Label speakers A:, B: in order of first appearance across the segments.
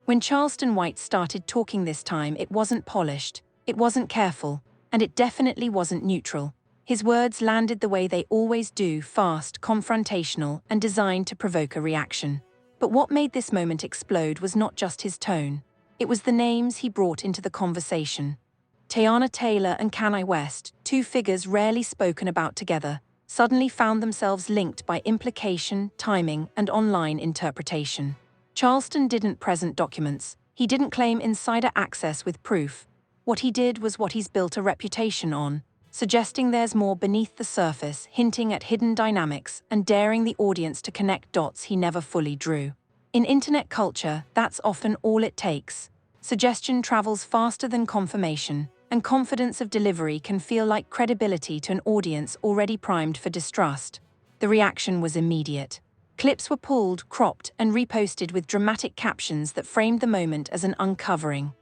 A: When Charleston White started talking this time, it wasn't polished, it wasn't careful, and it definitely wasn't neutral. His words landed the way they always do, fast, confrontational, and designed to provoke a reaction. But what made this moment explode was not just his tone. It was the names he brought into the conversation. Teyana Taylor and Kanye West, two figures rarely spoken about together, suddenly found themselves linked by implication, timing, and online interpretation. Charleston didn't present documents. He didn't claim insider access with proof. What he did was what he's built a reputation on, suggesting there's more beneath the surface, hinting at hidden dynamics, and daring the audience to connect dots he never fully drew. In internet culture, that's often all it takes. Suggestion travels faster than confirmation, and confidence of delivery can feel like credibility to an audience already primed for distrust. The reaction was immediate. Clips were pulled, cropped, and reposted with dramatic captions that framed the moment as an uncovering.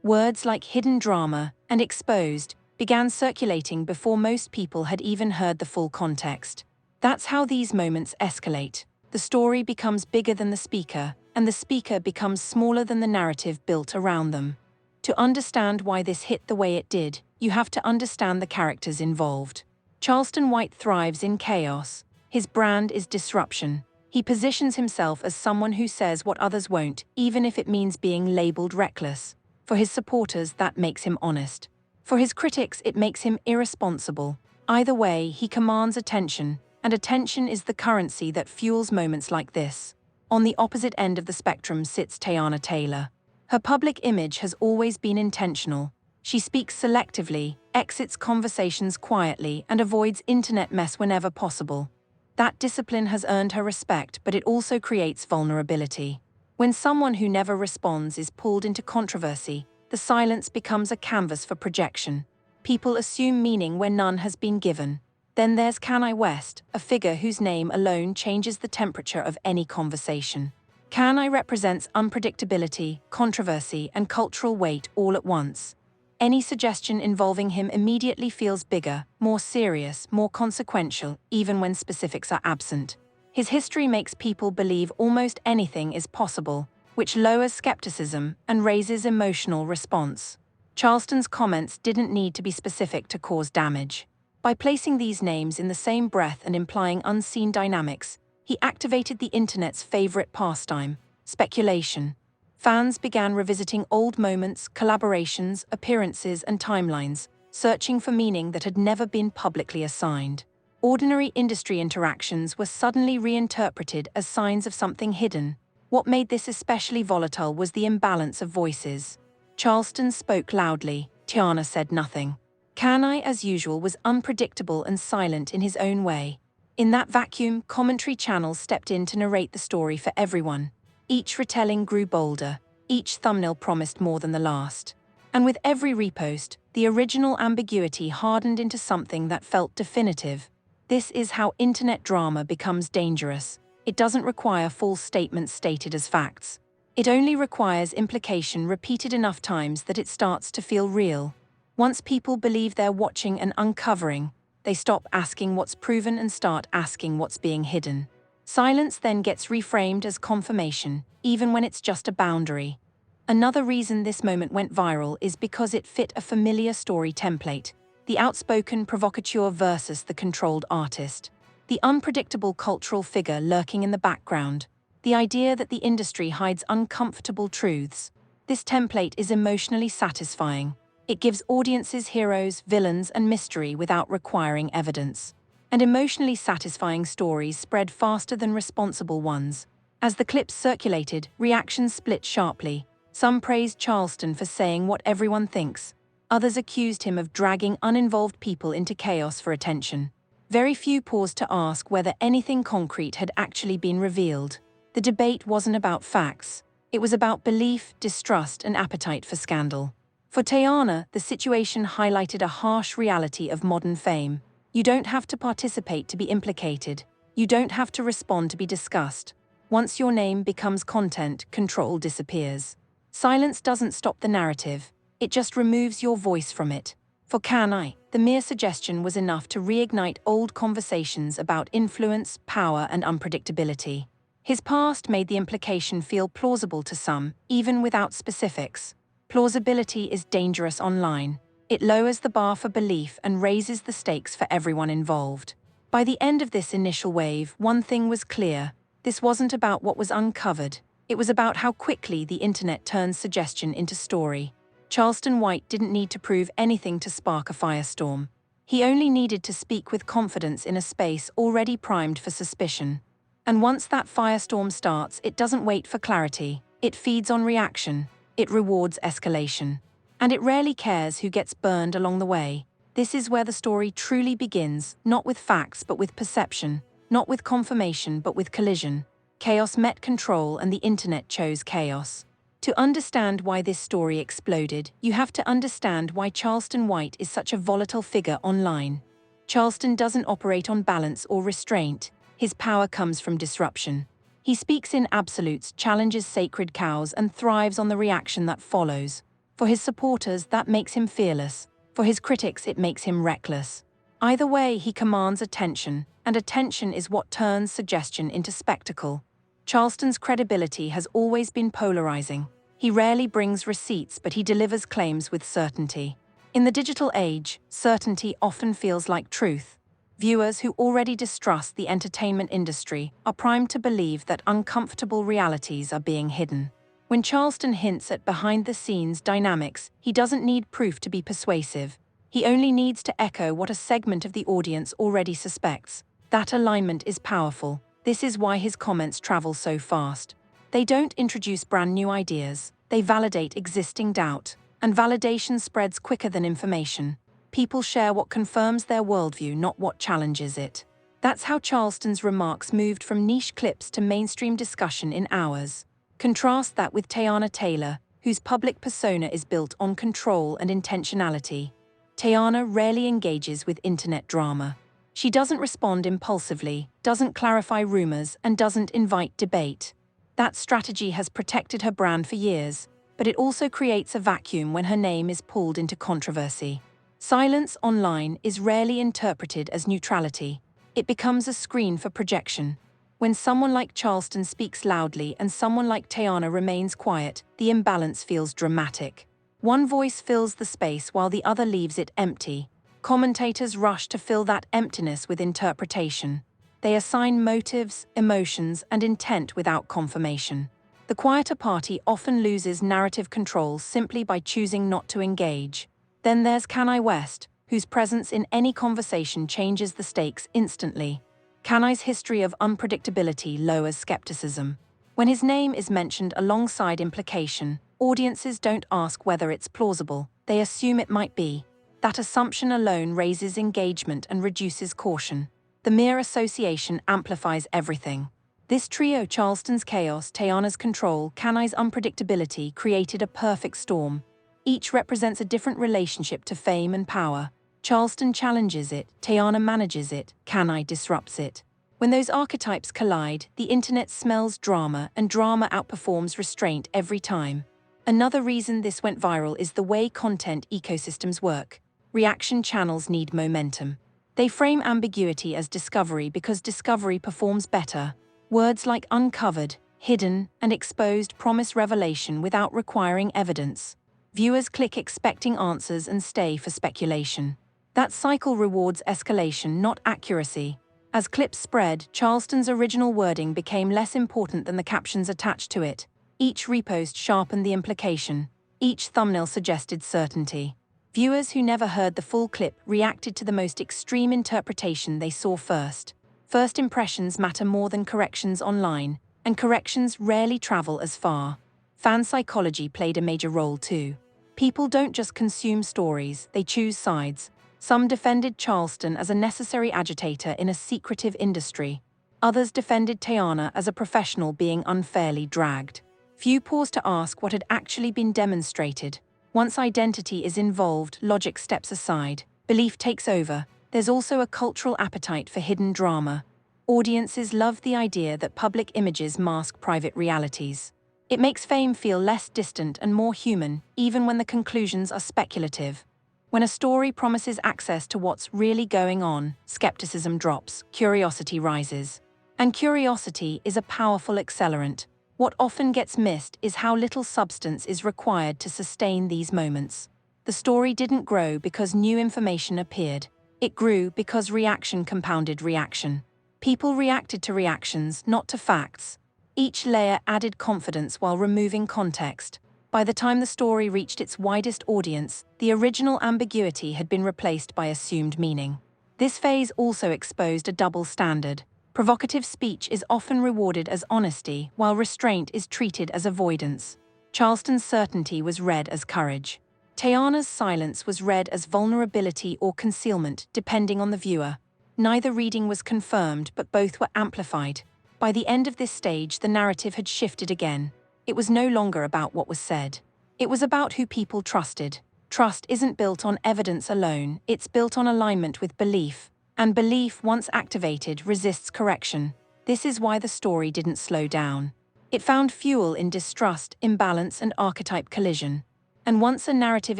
A: Words like hidden drama and exposed began circulating before most people had even heard the full context. That's how these moments escalate. The story becomes bigger than the speaker, and the speaker becomes smaller than the narrative built around them. To understand why this hit the way it did, you have to understand the characters involved. Charleston White thrives in chaos. His brand is disruption. He positions himself as someone who says what others won't, even if it means being labeled reckless. For his supporters, that makes him honest. For his critics, it makes him irresponsible. Either way, he commands attention, and attention is the currency that fuels moments like this. On the opposite end of the spectrum sits Teyana Taylor. Her public image has always been intentional. She speaks selectively, exits conversations quietly, and avoids internet mess whenever possible. That discipline has earned her respect, but it also creates vulnerability. When someone who never responds is pulled into controversy, the silence becomes a canvas for projection. People assume meaning where none has been given. Then there's Kanye West, a figure whose name alone changes the temperature of any conversation. Kanye represents unpredictability, controversy, and cultural weight all at once. Any suggestion involving him immediately feels bigger, more serious, more consequential, even when specifics are absent. His history makes people believe almost anything is possible, which lowers skepticism and raises emotional response. Charleston's comments didn't need to be specific to cause damage. By placing these names in the same breath and implying unseen dynamics, he activated the internet's favorite pastime, speculation. Fans began revisiting old moments, collaborations, appearances, and timelines, searching for meaning that had never been publicly assigned. Ordinary industry interactions were suddenly reinterpreted as signs of something hidden. What made this especially volatile was the imbalance of voices. Charleston spoke loudly, Teyana said nothing. Kanye, as usual, was unpredictable and silent in his own way. In that vacuum, commentary channels stepped in to narrate the story for everyone. Each retelling grew bolder, each thumbnail promised more than the last. And with every repost, the original ambiguity hardened into something that felt definitive. This is how internet drama becomes dangerous. It doesn't require false statements stated as facts. It only requires implication repeated enough times that it starts to feel real. Once people believe they're watching an uncovering, they stop asking what's proven and start asking what's being hidden. Silence then gets reframed as confirmation, even when it's just a boundary. Another reason this moment went viral is because it fit a familiar story template: the outspoken provocateur versus the controlled artist, the unpredictable cultural figure lurking in the background, the idea that the industry hides uncomfortable truths. This template is emotionally satisfying. It gives audiences heroes, villains, and mystery without requiring evidence. And emotionally satisfying stories spread faster than responsible ones. As the clips circulated, reactions split sharply. Some praised Charleston for saying what everyone thinks. Others accused him of dragging uninvolved people into chaos for attention. Very few paused to ask whether anything concrete had actually been revealed. The debate wasn't about facts. It was about belief, distrust, and appetite for scandal. For Teyana, the situation highlighted a harsh reality of modern fame. You don't have to participate to be implicated. You don't have to respond to be discussed. Once your name becomes content, control disappears. Silence doesn't stop the narrative. It just removes your voice from it. For Kanye, the mere suggestion was enough to reignite old conversations about influence, power, and unpredictability. His past made the implication feel plausible to some, even without specifics. Plausibility is dangerous online. It lowers the bar for belief and raises the stakes for everyone involved. By the end of this initial wave, one thing was clear. This wasn't about what was uncovered. It was about how quickly the internet turns suggestion into story. Charleston White didn't need to prove anything to spark a firestorm. He only needed to speak with confidence in a space already primed for suspicion. And once that firestorm starts, it doesn't wait for clarity. It feeds on reaction. It rewards escalation. And it rarely cares who gets burned along the way. This is where the story truly begins, not with facts but with perception, not with confirmation but with collision. Chaos met control and the internet chose chaos. To understand why this story exploded, you have to understand why Charleston White is such a volatile figure online. Charleston doesn't operate on balance or restraint. His power comes from disruption. He speaks in absolutes, challenges sacred cows, and thrives on the reaction that follows. For his supporters, that makes him fearless. For his critics, it makes him reckless. Either way, he commands attention, and attention is what turns suggestion into spectacle. Charleston's credibility has always been polarizing. He rarely brings receipts, but he delivers claims with certainty. In the digital age, certainty often feels like truth. Viewers who already distrust the entertainment industry are primed to believe that uncomfortable realities are being hidden. When Charleston hints at behind-the-scenes dynamics, he doesn't need proof to be persuasive. He only needs to echo what a segment of the audience already suspects. That alignment is powerful. This is why his comments travel so fast. They don't introduce brand new ideas. They validate existing doubt. And validation spreads quicker than information. People share what confirms their worldview, not what challenges it. That's how Charleston's remarks moved from niche clips to mainstream discussion in hours. Contrast that with Teyana Taylor, whose public persona is built on control and intentionality. Teyana rarely engages with internet drama. She doesn't respond impulsively, doesn't clarify rumors, and doesn't invite debate. That strategy has protected her brand for years, but it also creates a vacuum when her name is pulled into controversy. Silence online is rarely interpreted as neutrality. It becomes a screen for projection. When someone like Charleston speaks loudly and someone like Teyana remains quiet, the imbalance feels dramatic. One voice fills the space while the other leaves it empty. Commentators rush to fill that emptiness with interpretation. They assign motives, emotions, and intent without confirmation. The quieter party often loses narrative control simply by choosing not to engage. Then there's Kanye West, whose presence in any conversation changes the stakes instantly. Kanye's history of unpredictability lowers skepticism. When his name is mentioned alongside implication, audiences don't ask whether it's plausible, they assume it might be. That assumption alone raises engagement and reduces caution. The mere association amplifies everything. This trio, Charleston's chaos, Teyana's control, Kanye's unpredictability, created a perfect storm. Each represents a different relationship to fame and power. Charleston challenges it, Teyana manages it, Kanye disrupts it. When those archetypes collide, the internet smells drama, and drama outperforms restraint every time. Another reason this went viral is the way content ecosystems work. Reaction channels need momentum. They frame ambiguity as discovery because discovery performs better. Words like uncovered, hidden, and exposed promise revelation without requiring evidence. Viewers click expecting answers and stay for speculation. That cycle rewards escalation, not accuracy. As clips spread, Charleston's original wording became less important than the captions attached to it. Each repost sharpened the implication. Each thumbnail suggested certainty. Viewers who never heard the full clip reacted to the most extreme interpretation they saw first. First impressions matter more than corrections online, and corrections rarely travel as far. Fan psychology played a major role too. People don't just consume stories, they choose sides. Some defended Charleston as a necessary agitator in a secretive industry. Others defended Teyana as a professional being unfairly dragged. Few paused to ask what had actually been demonstrated. Once identity is involved, logic steps aside. Belief takes over. There's also a cultural appetite for hidden drama. Audiences love the idea that public images mask private realities. It makes fame feel less distant and more human, even when the conclusions are speculative. When a story promises access to what's really going on, skepticism drops, curiosity rises. And curiosity is a powerful accelerant. What often gets missed is how little substance is required to sustain these moments. The story didn't grow because new information appeared. It grew because reaction compounded reaction. People reacted to reactions, not to facts. Each layer added confidence while removing context. By the time the story reached its widest audience, the original ambiguity had been replaced by assumed meaning. This phase also exposed a double standard. Provocative speech is often rewarded as honesty, while restraint is treated as avoidance. Charleston's certainty was read as courage. Teyana's silence was read as vulnerability or concealment, depending on the viewer. Neither reading was confirmed, but both were amplified. By the end of this stage, the narrative had shifted again. It was no longer about what was said. It was about who people trusted. Trust isn't built on evidence alone, it's built on alignment with belief. And belief, once activated, resists correction. This is why the story didn't slow down. It found fuel in distrust, imbalance, and archetype collision. And once a narrative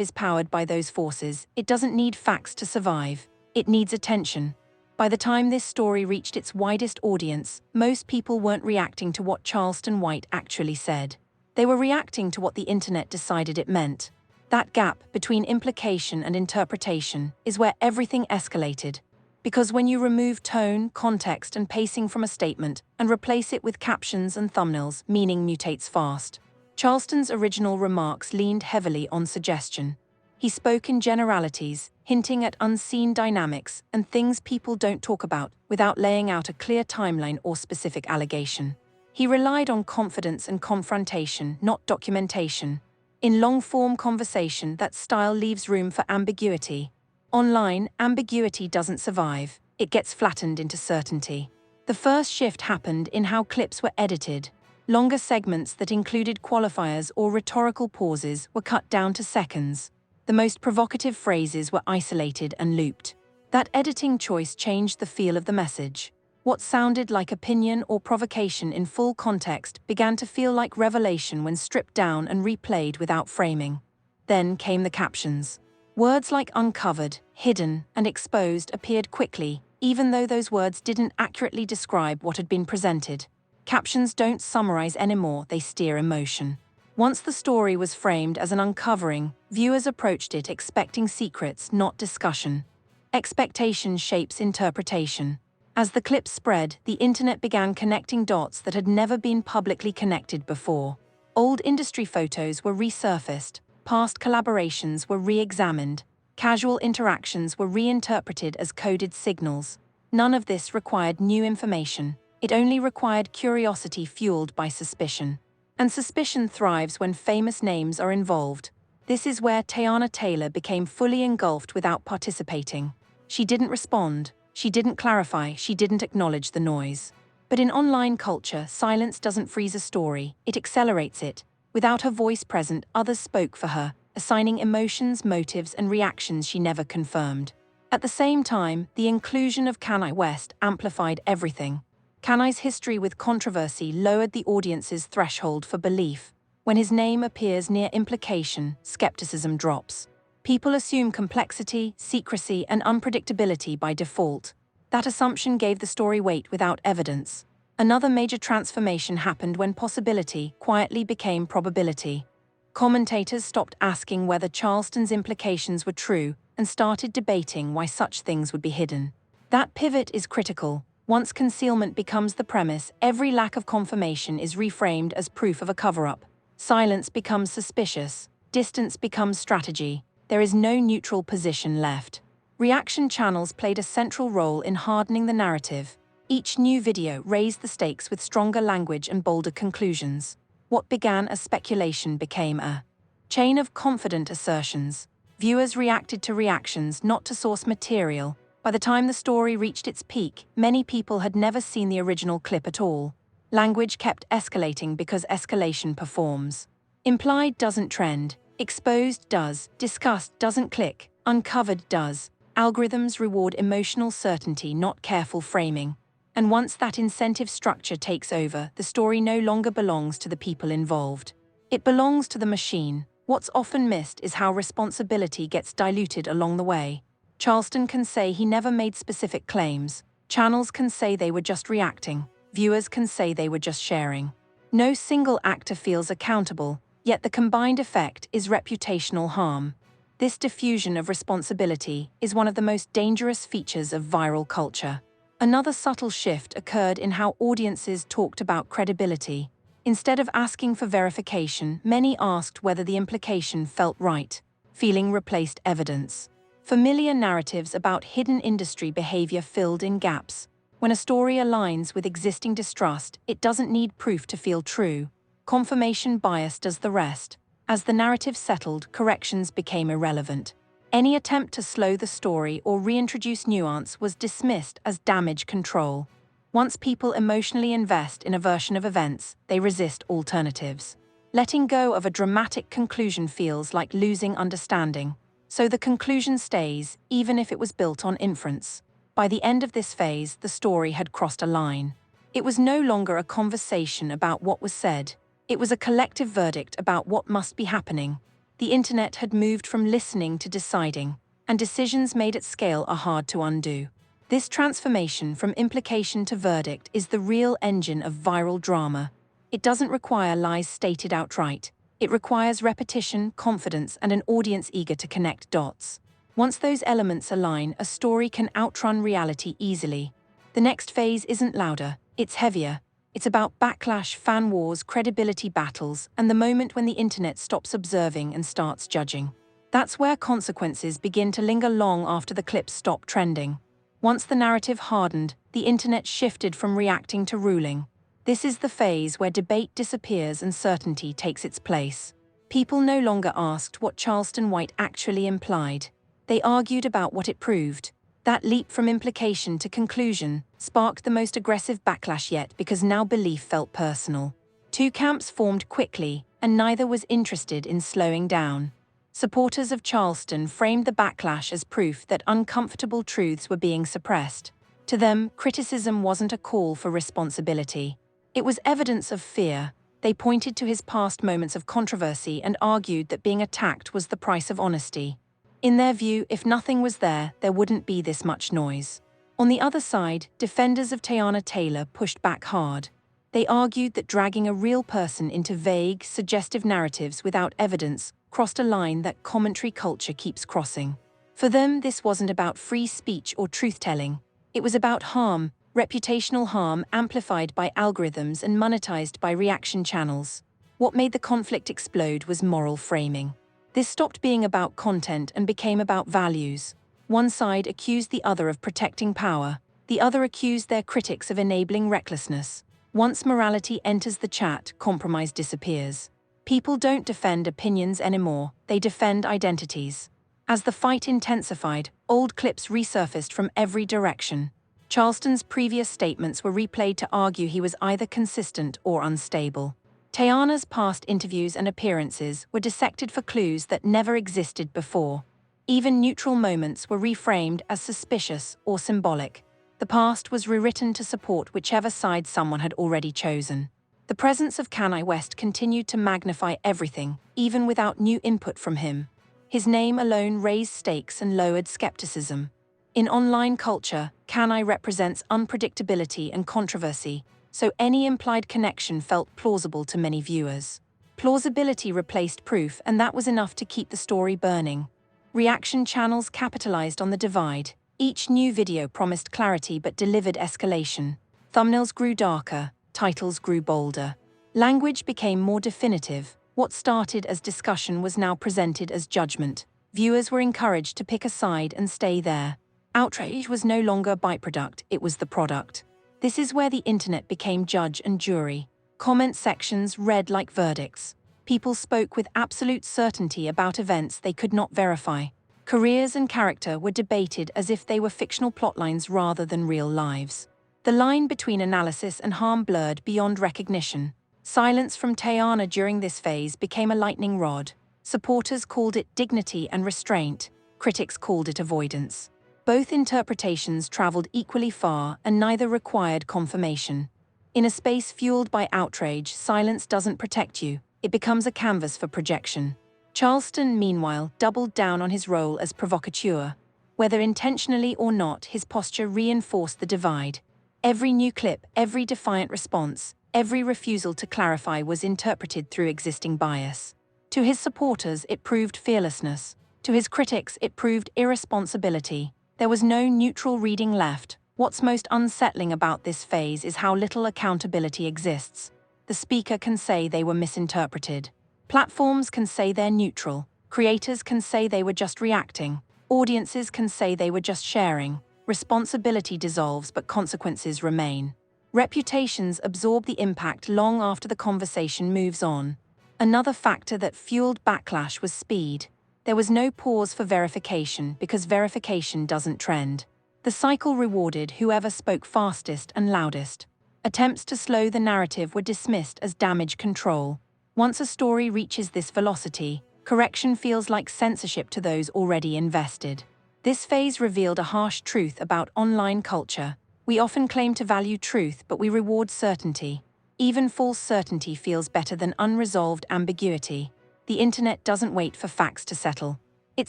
A: is powered by those forces, it doesn't need facts to survive. It needs attention. By the time this story reached its widest audience, most people weren't reacting to what Charleston White actually said. They were reacting to what the internet decided it meant. That gap between implication and interpretation is where everything escalated. Because when you remove tone, context, and pacing from a statement and replace it with captions and thumbnails, meaning mutates fast. Charleston's original remarks leaned heavily on suggestion. He spoke in generalities, hinting at unseen dynamics and things people don't talk about without laying out a clear timeline or specific allegation. He relied on confidence and confrontation, not documentation. In long-form conversation, that style leaves room for ambiguity. Online, ambiguity doesn't survive, it gets flattened into certainty. The first shift happened in how clips were edited. Longer segments that included qualifiers or rhetorical pauses were cut down to seconds. The most provocative phrases were isolated and looped. That editing choice changed the feel of the message. What sounded like opinion or provocation in full context began to feel like revelation when stripped down and replayed without framing. Then came the captions. Words like uncovered, hidden, and exposed appeared quickly, even though those words didn't accurately describe what had been presented. Captions don't summarize anymore, they steer emotion. Once the story was framed as an uncovering, viewers approached it expecting secrets, not discussion. Expectation shapes interpretation. As the clips spread, the internet began connecting dots that had never been publicly connected before. Old industry photos were resurfaced. Past collaborations were re-examined. Casual interactions were reinterpreted as coded signals. None of this required new information. It only required curiosity fueled by suspicion. And suspicion thrives when famous names are involved. This is where Teyana Taylor became fully engulfed without participating. She didn't respond, she didn't clarify, she didn't acknowledge the noise. But in online culture, silence doesn't freeze a story, it accelerates it. Without her voice present, others spoke for her, assigning emotions, motives, and reactions she never confirmed. At the same time, the inclusion of Kanye West amplified everything. Kanye's history with controversy lowered the audience's threshold for belief. When his name appears near implication, skepticism drops. People assume complexity, secrecy, and unpredictability by default. That assumption gave the story weight without evidence. Another major transformation happened when possibility quietly became probability. Commentators stopped asking whether Charleston's implications were true and started debating why such things would be hidden. That pivot is critical. Once concealment becomes the premise, every lack of confirmation is reframed as proof of a cover-up. Silence becomes suspicious. Distance becomes strategy. There is no neutral position left. Reaction channels played a central role in hardening the narrative. Each new video raised the stakes with stronger language and bolder conclusions. What began as speculation became a chain of confident assertions. Viewers reacted to reactions, not to source material. By the time the story reached its peak, many people had never seen the original clip at all. Language kept escalating because escalation performs. Implied doesn't trend, exposed does, discussed doesn't click, uncovered does. Algorithms reward emotional certainty, not careful framing. And once that incentive structure takes over, the story no longer belongs to the people involved. It belongs to the machine. What's often missed is how responsibility gets diluted along the way. Charleston can say he never made specific claims. Channels can say they were just reacting. viewers can say they were just sharing. No single actor feels accountable, yet the combined effect is reputational harm. This diffusion of responsibility is one of the most dangerous features of viral culture. Another subtle shift occurred in how audiences talked about credibility. Instead of asking for verification, many asked whether the implication felt right. Feeling replaced evidence. Familiar narratives about hidden industry behavior filled in gaps. When a story aligns with existing distrust, it doesn't need proof to feel true. Confirmation bias does the rest. As the narrative settled, corrections became irrelevant. Any attempt to slow the story or reintroduce nuance was dismissed as damage control. Once people emotionally invest in a version of events, they resist alternatives. Letting go of a dramatic conclusion feels like losing understanding. So the conclusion stays, even if it was built on inference. By the end of this phase, the story had crossed a line. It was no longer a conversation about what was said. It was a collective verdict about what must be happening. The internet had moved from listening to deciding, and decisions made at scale are hard to undo. This transformation from implication to verdict is the real engine of viral drama. It doesn't require lies stated outright. It requires repetition, confidence, and an audience eager to connect dots. Once those elements align, a story can outrun reality easily. The next phase isn't louder, it's heavier. It's about backlash, fan wars, credibility battles, and the moment when the internet stops observing and starts judging. That's where consequences begin to linger long after the clips stop trending. Once the narrative hardened, the internet shifted from reacting to ruling. This is the phase where debate disappears and certainty takes its place. People no longer asked what Charleston White actually implied. They argued about what it proved. That leap from implication to conclusion sparked the most aggressive backlash yet because now belief felt personal. Two camps formed quickly, and neither was interested in slowing down. Supporters of Charleston framed the backlash as proof that uncomfortable truths were being suppressed. To them, criticism wasn't a call for responsibility. It was evidence of fear. They pointed to his past moments of controversy and argued that being attacked was the price of honesty. In their view, if nothing was there wouldn't be this much noise. On the other side, defenders of Teyana Taylor pushed back hard. They argued that dragging a real person into vague, suggestive narratives without evidence crossed a line that commentary culture keeps crossing. For them, this wasn't about free speech or truth-telling. It was about harm, reputational harm amplified by algorithms and monetized by reaction channels. What made the conflict explode was moral framing. This stopped being about content and became about values. One side accused the other of protecting power. The other accused their critics of enabling recklessness. Once morality enters the chat, compromise disappears. People don't defend opinions anymore, they defend identities. As the fight intensified, old clips resurfaced from every direction. Charleston's previous statements were replayed to argue he was either consistent or unstable. Teyana's past interviews and appearances were dissected for clues that never existed before. Even neutral moments were reframed as suspicious or symbolic. The past was rewritten to support whichever side someone had already chosen. The presence of Kanye West continued to magnify everything, even without new input from him. His name alone raised stakes and lowered skepticism. In online culture, Kanye represents unpredictability and controversy, so any implied connection felt plausible to many viewers. Plausibility replaced proof, and that was enough to keep the story burning. Reaction channels capitalized on the divide. Each new video promised clarity but delivered escalation. Thumbnails grew darker, titles grew bolder. Language became more definitive. What started as discussion was now presented as judgment. Viewers were encouraged to pick a side and stay there. Outrage was no longer a byproduct, it was the product. This is where the internet became judge and jury. Comment sections read like verdicts. People spoke with absolute certainty about events they could not verify. Careers and character were debated as if they were fictional plotlines rather than real lives. The line between analysis and harm blurred beyond recognition. Silence from Teyana during this phase became a lightning rod. Supporters called it dignity and restraint. Critics called it avoidance. Both interpretations traveled equally far, and neither required confirmation. In a space fueled by outrage, silence doesn't protect you, it becomes a canvas for projection. Charleston, meanwhile, doubled down on his role as provocateur. Whether intentionally or not, his posture reinforced the divide. Every new clip, every defiant response, every refusal to clarify was interpreted through existing bias. To his supporters, it proved fearlessness. To his critics, it proved irresponsibility. There was no neutral reading left. What's most unsettling about this phase is how little accountability exists. The speaker can say they were misinterpreted. Platforms can say they're neutral. Creators can say they were just reacting. Audiences can say they were just sharing. Responsibility dissolves, but consequences remain. Reputations absorb the impact long after the conversation moves on. Another factor that fueled backlash was speed. There was no pause for verification because verification doesn't trend. The cycle rewarded whoever spoke fastest and loudest. Attempts to slow the narrative were dismissed as damage control. Once a story reaches this velocity, correction feels like censorship to those already invested. This phase revealed a harsh truth about online culture. We often claim to value truth, but we reward certainty. Even false certainty feels better than unresolved ambiguity. The internet doesn't wait for facts to settle. It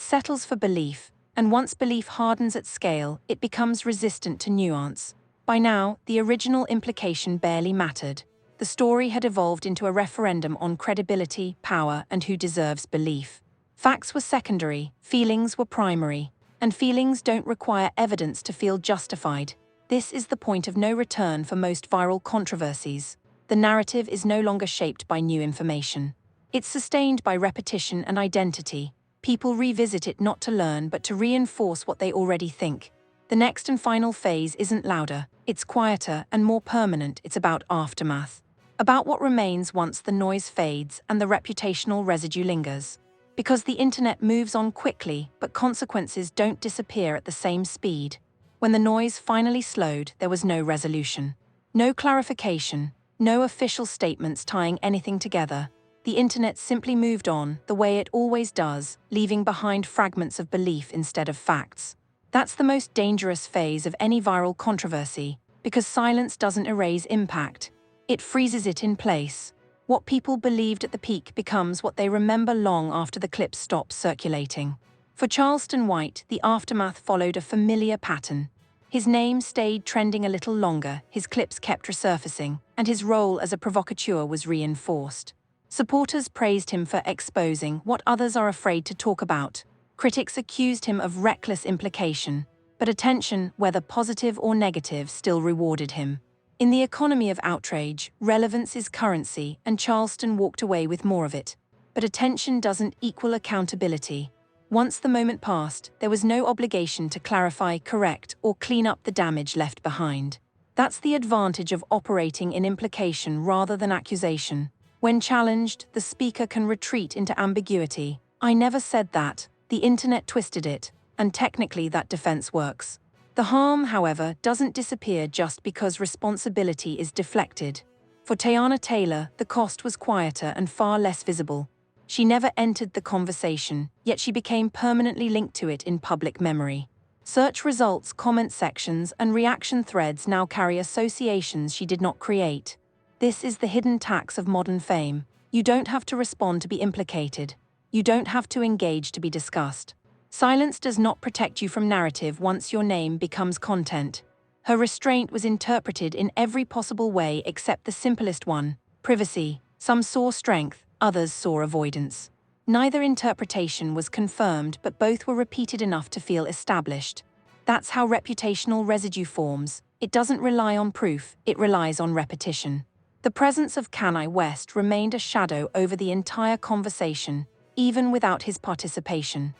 A: settles for belief, and once belief hardens at scale, it becomes resistant to nuance. By now, the original implication barely mattered. The story had evolved into a referendum on credibility, power, and who deserves belief. Facts were secondary, feelings were primary, and feelings don't require evidence to feel justified. This is the point of no return for most viral controversies. The narrative is no longer shaped by new information. It's sustained by repetition and identity. People revisit it not to learn but to reinforce what they already think. The next and final phase isn't louder, it's quieter and more permanent. It's about aftermath. About what remains once the noise fades and the reputational residue lingers. Because the internet moves on quickly, but consequences don't disappear at the same speed. When the noise finally slowed, there was no resolution. No clarification, no official statements tying anything together. The internet simply moved on, the way it always does, leaving behind fragments of belief instead of facts. That's the most dangerous phase of any viral controversy, because silence doesn't erase impact. It freezes it in place. What people believed at the peak becomes what they remember long after the clip stops circulating. For Charleston White, the aftermath followed a familiar pattern. His name stayed trending a little longer, his clips kept resurfacing, and his role as a provocateur was reinforced. Supporters praised him for exposing what others are afraid to talk about. Critics accused him of reckless implication, but attention, whether positive or negative, still rewarded him. In the economy of outrage, relevance is currency, and Charleston walked away with more of it. But attention doesn't equal accountability. Once the moment passed, there was no obligation to clarify, correct, or clean up the damage left behind. That's the advantage of operating in implication rather than accusation. When challenged, the speaker can retreat into ambiguity. I never said that. The internet twisted it, and technically that defense works. The harm, however, doesn't disappear just because responsibility is deflected. For Teyana, the cost was quieter and far less visible. She never entered the conversation, yet she became permanently linked to it in public memory. Search results, comment sections, and reaction threads now carry associations she did not create. This is the hidden tax of modern fame. You don't have to respond to be implicated. You don't have to engage to be discussed. Silence does not protect you from narrative once your name becomes content. Her restraint was interpreted in every possible way except the simplest one, privacy. Some saw strength, others saw avoidance. Neither interpretation was confirmed, but both were repeated enough to feel established. That's how reputational residue forms. It doesn't rely on proof, it relies on repetition. The presence of Kanye West remained a shadow over the entire conversation, even without his participation.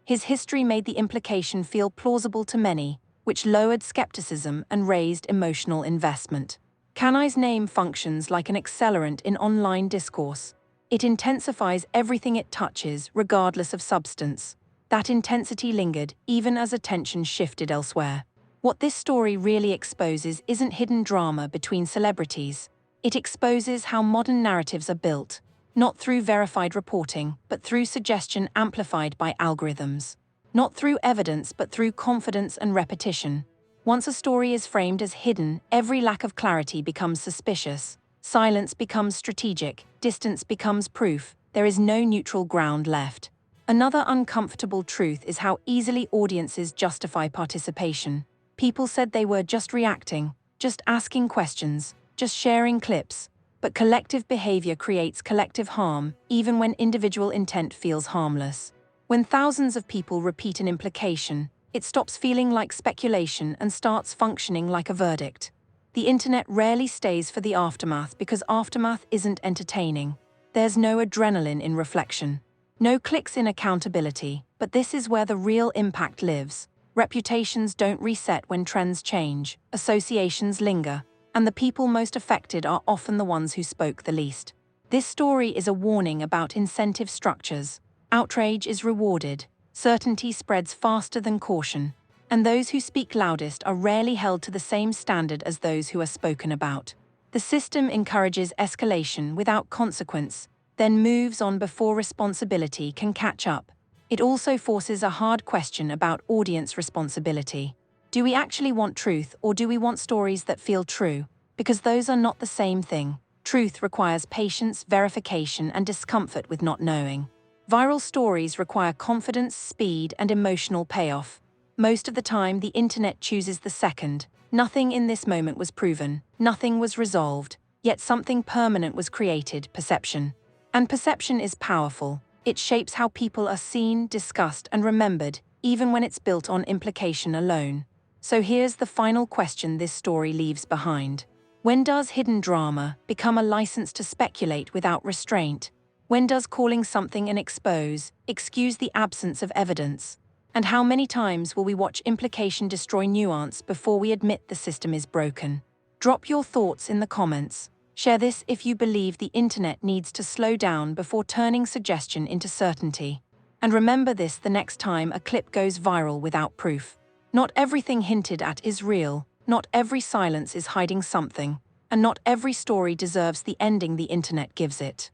A: His history made the implication feel plausible to many, which lowered skepticism and raised emotional investment. Kanye's name functions like an accelerant in online discourse. It intensifies everything it touches, regardless of substance. That intensity lingered, even as attention shifted elsewhere. What this story really exposes isn't hidden drama between celebrities. It exposes how modern narratives are built, not through verified reporting, but through suggestion amplified by algorithms. Not through evidence, but through confidence and repetition. Once a story is framed as hidden, every lack of clarity becomes suspicious. Silence becomes strategic, distance becomes proof. There is no neutral ground left. Another uncomfortable truth is how easily audiences justify participation. People said they were just reacting. just asking questions, just sharing clips. But collective behavior creates collective harm, even when individual intent feels harmless. When thousands of people repeat an implication, it stops feeling like speculation and starts functioning like a verdict. The internet rarely stays for the aftermath because aftermath isn't entertaining. There's no adrenaline in reflection, no clicks in accountability, but this is where the real impact lives. Reputations don't reset when trends change, associations linger, and the people most affected are often the ones who spoke the least. This story is a warning about incentive structures. Outrage is rewarded, certainty spreads faster than caution, and those who speak loudest are rarely held to the same standard as those who are spoken about. The system encourages escalation without consequence, then moves on before responsibility can catch up. It also forces a hard question about audience responsibility. Do we actually want truth, or do we want stories that feel true? Because those are not the same thing. Truth requires patience, verification, and discomfort with not knowing. Viral stories require confidence, speed, and emotional payoff. Most of the time, the internet chooses the second. Nothing in this moment was proven, nothing was resolved, yet something permanent was created: perception. And perception is powerful. It shapes how people are seen, discussed, and remembered, even when it's built on implication alone. So here's the final question this story leaves behind. When does hidden drama become a license to speculate without restraint? When does calling something an expose excuse the absence of evidence? And how many times will we watch implication destroy nuance before we admit the system is broken? Drop your thoughts in the comments. Share this if you believe the internet needs to slow down before turning suggestion into certainty. And remember this the next time a clip goes viral without proof. Not everything hinted at is real, not every silence is hiding something, and not every story deserves the ending the internet gives it.